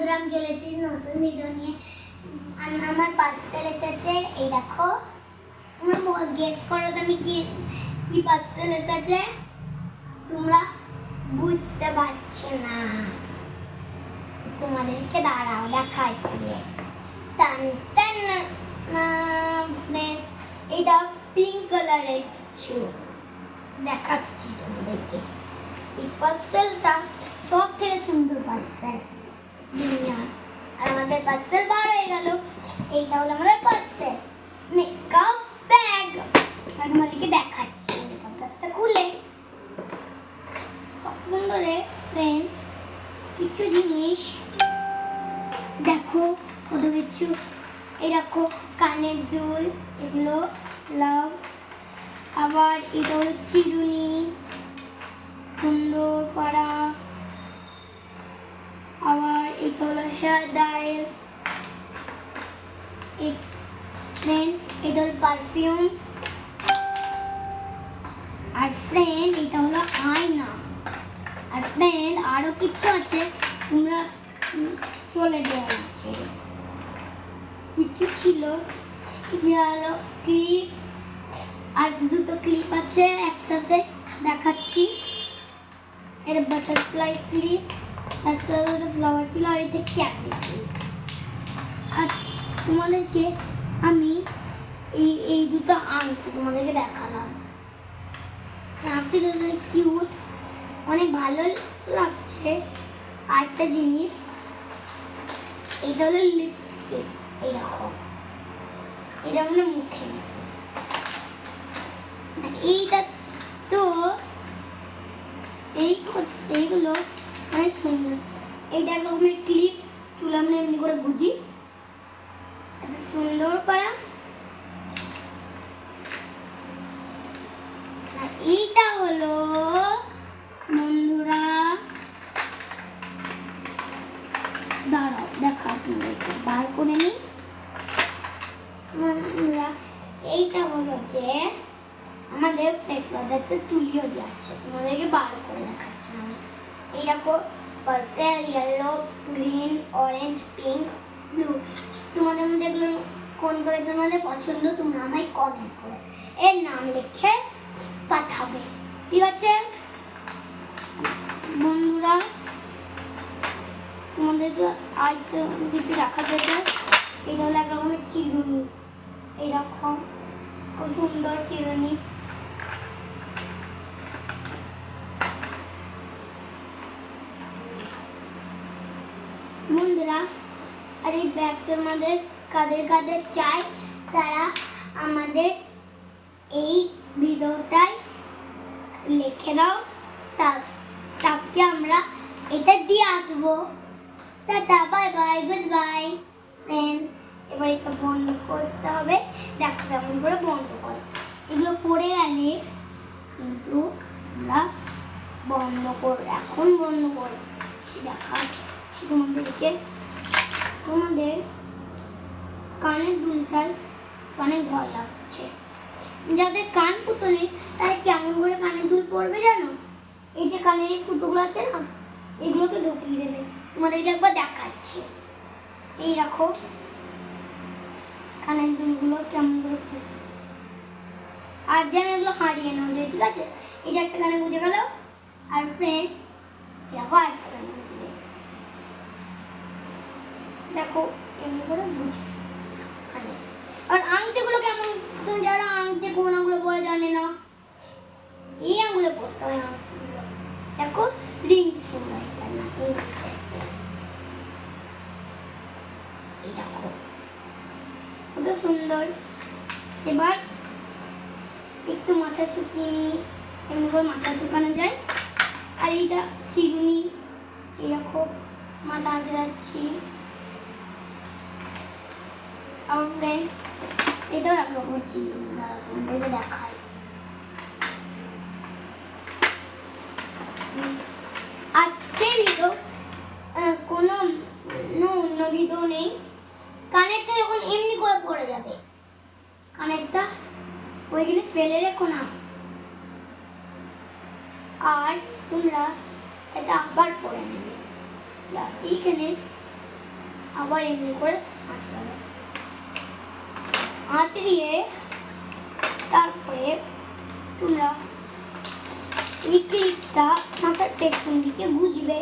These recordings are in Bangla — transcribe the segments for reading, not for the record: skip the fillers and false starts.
বন্ধুরা, আমি চলে এসেছি নতুন ভিডিও নিয়ে। আমার পার্সেল এসেছে, এই দেখো। তোমরা গেস করো তো আমি কি পার্সেল এসেছে। তোমরা বুঝতে পারছো না, তোমাদেরকে দাঁড়াও দেখাই খুলে। টান টান না, এটা পিঙ্ক কালারের কিছু দেখাচ্ছি তোমাদেরকে। এই পার্সেলটা সব থেকে সুন্দর পার্সেল দুনিয়ার। আর আমাদের পার্সেল বার হয়ে গেল। এইটা হলো আমাদের পার্সেল, মেকআপ ব্যাগ। আর তোমাদেরকে দেখাচ্ছি মেকআপ ব্যাগটা খুলে। কত সুন্দর ফ্রেন্ড, কিছু জিনিস দেখো, কত কিছু। এই দেখো কানের দুল, এগুলো লাভ। আবার এটা হলো চিরুনি, সুন্দর পাড়া। আবার এটা হলো হেয়ার ডায়েল। ফ্রেন্ড এটা হলো পারফিউম। আর ফ্রেন্ড এটা হলো আয়না। আর ফ্রেন্ড আরো কিছু আছে, তোমরা চলে যাচ্ছে। কিছু ছিল, এটা হলো ক্লিপ। আর দুটো ক্লিপ আছে একসাথে দেখাচ্ছি। এটা বাটারফ্লাই ক্লিপ, তার সাথে ফ্লাওয়ার ছিল। আর এটা ক্যাপি। আর তোমাদেরকে আমি এই দুটো আংটি তোমাদেরকে দেখালাম। আংটি দুটো কিউট, অনেক ভালো লাগছে। আরেকটা জিনিস, এটা হলো লিপস্টিক। এই দেখো, এটা মানে মুখে। এইটা তো এইগুলো অনেক সুন্দর। এইটা এক রকমের ক্লিপ, চুল আমরা এমনি করে গুজি। এত সুন্দর পাড়া। আর এইটা হলো বন্ধুরা, দাঁড়াও দেখা তোমাদেরকে বার করে নিই। বন্ধুরা, এইটা হলো যে আমাদের ফ্লেক্স বাজারতে তুলিও দিয়ে আছে, তোমাদেরকে বার করে দেখাচ্ছি আমি। এই দেখো, purple, yellow, green, orange, pink, blue. তোমাদের মধ্যে এগুলো কোনগুলো তোমাদের পছন্দ তোমরা আমায় কমেন্ট করে এর নাম লিখে পাঠাবে, ঠিক আছে বন্ধুরা? তোমাদেরকে আরেকটা দিকে রাখা যেতে। এটা হলো এক রকমের চিরুনি। এইরকম খুব সুন্দর চিরুনি। বন্ধুরা, আর এই ব্যাগটা আমাদের কাদের চাই তারা আমাদের এই ভিডিওটায় লিখে দাও, তাকে আমরা এটা দিয়ে আসবো। Tata, bye bye, good bye friend. এবার এটা বন্ধ করতে হবে। দেখো কেমন করে বন্ধ করে। এগুলো পড়ে গেলে কিন্তু আমরা বন্ধ করবো। এখন বন্ধ করছি, দেখাচ্ছি তোমাদেরকে। তোমাদের কানের দুলটায় অনেক ভয় লাগছে। যাদের কান ফুটো নেই তারা কেমন করে কানের দুল পরবে জানো? এই যে কানের এই ফুটোগুলো আছে না, এগুলোকে ঢুকিয়ে দেবে। তোমাদেরকে একবার দেখাচ্ছি। এই রাখো কানের দুলগুলো কেমন করে। আর যেন এগুলো হারিয়ে না যায়, ঠিক আছে? এই যে একটা কানে বুঝে গেল। আর ফ্রেন্ড দেখো আরেকটা কানে বুঝে গেল। দেখো এমনি করে বুঝে। আর আংটিগুলো কেমন, তুমি যারা আংটি কোন আঙুলে পরে জানে না, এই আঙুলে পরতে হয় আংটিগুলো। দেখো রিং ফিঙ্গার, এটা না এই মাসে। এই দেখো কত সুন্দর। এবার একটু মাথা শুকিয়ে নিই, এমনি করে মাথা শুকানো যায়। আর এইটা চিরুনি, এরকম মাথা আঁচড়ে যাচ্ছি। আমার ফ্রেন্ড এটাও এক রকমের চিরুনি, তোমাদেরকে দেখাই। আজকে ভিডিও কোনো অন্য ভিডিও নেই। কানেরটা যখন এমনি করে পড়ে যাবে, কানেরটা ওইগুলি ফেলে রেখো না। আর তোমরা এটা আবার পড়ে নেবে। এইখানে আবার এমনি করে আঁচড়াবে। আঁচড়িয়ে তারপরে তোমরা এই ক্লিপটা মাথার পেছন দিকে গুজবে।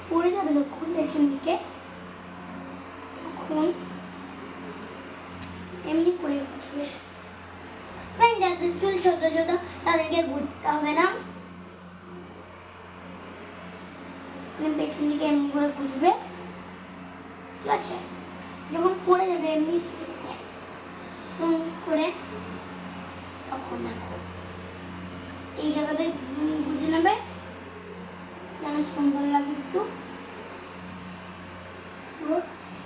পড়ে যাবে যখন পেছন দিকে, তখন এমনি করে গুজবে। ফ্রেন্ড, যাদের চুল ছোট ছোট তাদেরকে গুজতে হবে না, পেছন দিকে এমনি করে গুজবে, ঠিক আছে? যখন পড়ে যাবে এমনি করে, তখন দেখো এই জায়গাতে গুজে নেবে যেন সুন্দর লাগে একটু।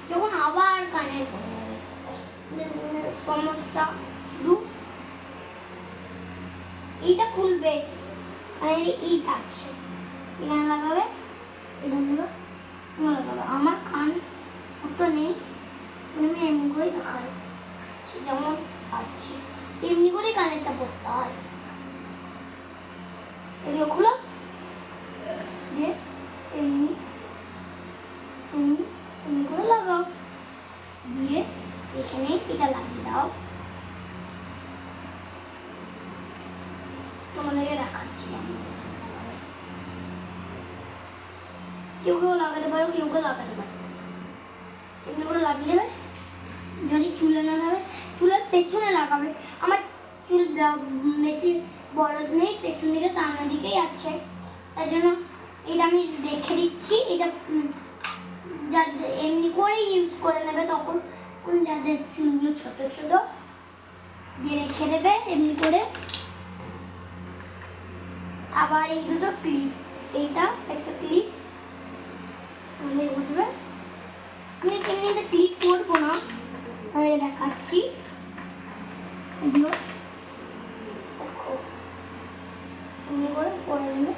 যখন আবার কানের পড়ে যাবে সমস্যা, শুধু এইটা খুলবে, মানে এইটা আছে এখানে লাগাবে, এগুলো লাগাবে। আমার কান অত নেই, আমি এমনি করে দেখাবো যেমন পাচ্ছি, এমনি করে কানেরটা পড়তে হয়। এগুলো খুলো, দিয়ে এমনি এমনি করে লাগাও, দিয়ে এখানে এটা লাগিয়ে দাও। তোমাদেরকে দেখাচ্ছি কেউ কেউ লাগাতে পারো, কেউ কেউ লাগাতে পারো। এমনি করে লাগিয়ে দেবে। যদি চুলে না লাগে চুলের পেছনে লাগাবে। আমার চুল বেশি বড় নেই, পেছন দিকে সামনের দিকেই আছে, তার জন্য এটা আমি রেখে দিচ্ছি। এটা যাদের এমনি করে ইউজ করে নেবে, তখন যাদের চুলগুলো ছোট ছোট দিয়ে রেখে দেবে এমনি করে। আবার এই দুটো ক্লিপ, এইটা একটা ক্লিপ বুঝবে। আমি এমনিতে ক্লিপ করবো না, আমি দেখাচ্ছি। এগুলো দেখো এমনি করে পরে নেবে,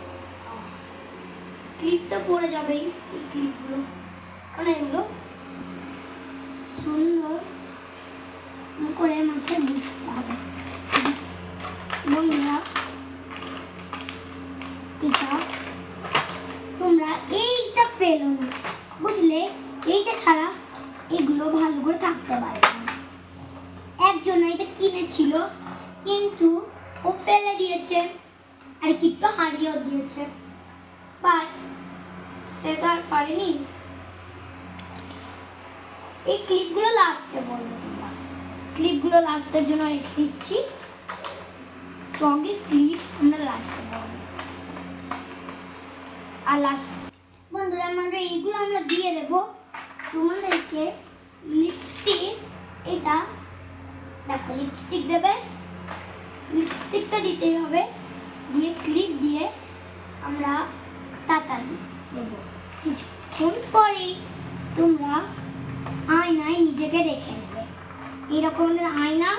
ক্লিপ তো পড়ে যাবেই এই ক্লিপগুলো, কারণ এগুলো সুন্দর করে মাথায় বুঝতে হবে। বন্ধুরা, এটা তোমরা এইটা ফেলো না, বুঝলে? এইটা ছাড়া এগুলো ভালো করে থাকতে পারবে না। একজন এটা কিনেছিল, কিন্তু ও ফেলে দিয়েছে আর কিছু হারিয়েও দিয়েছে, বাস সে তো আর পারেনি। এই ক্লিপগুলো লাস্টে বলবো, তোমরা ক্লিপগুলো লাস্টের জন্য রেখে দিচ্ছি। তো আগে ক্লিপ আমরা লাস্টে বলবো। আর লাস্ট বন্ধুরা, আমরা এইগুলো আমরা দিয়ে দেবো তোমাদেরকে। লিপস্টিক, এটা দেখো লিপস্টিক দেবে, লিপস্টিকটা দিতেই হবে, দিয়ে ক্লিপ দিয়ে আমরা তাড়াতাড়ি দেবো। কিছুক্ষণ পরেই তোমরা আয়নায় নিজেকে দেখে নেবে। এইরকম আয়না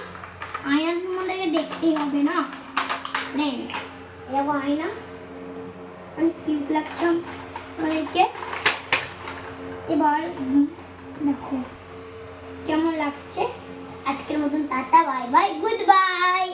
তোমাদেরকে দেখতেই হবে না, নেই এরকম আয়না। আমি কিউট লাগছে আমাদেরকে। এবার দেখো কেমন লাগছে। আজকের মতন tata, bye bye, good bye.